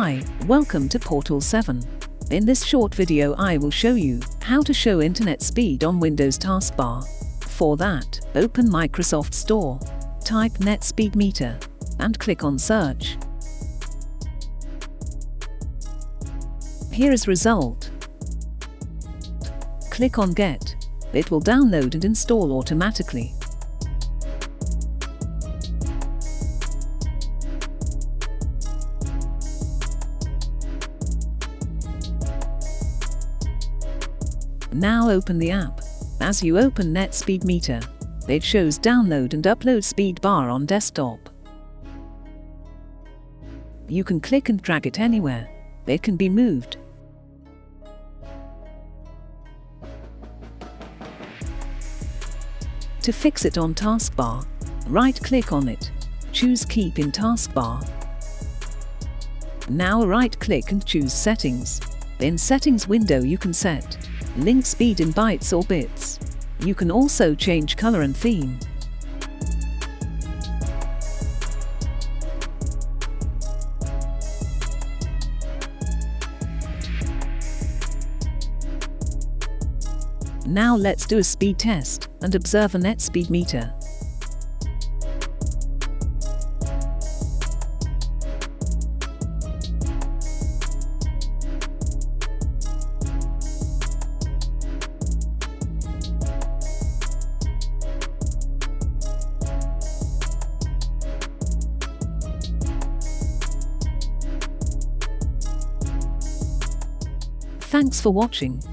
Hi, welcome to Portal 7. In this short video I will show you how to show internet speed on Windows Taskbar. For that, open Microsoft Store, type Net Speed Meter, and click on Search. Here is result. Click on Get. It will download and install automatically. Now open the app. As you open Net Speed Meter, it shows download and upload speed bar on desktop. You can click and drag it anywhere. It can be moved. To fix it on Taskbar, right-click on it. Choose Keep in Taskbar. Now right-click and choose Settings. In Settings window you can set link speed in bytes or bits. You can also change color and theme. Now let's do a speed test and observe a net speed meter. Thanks for watching.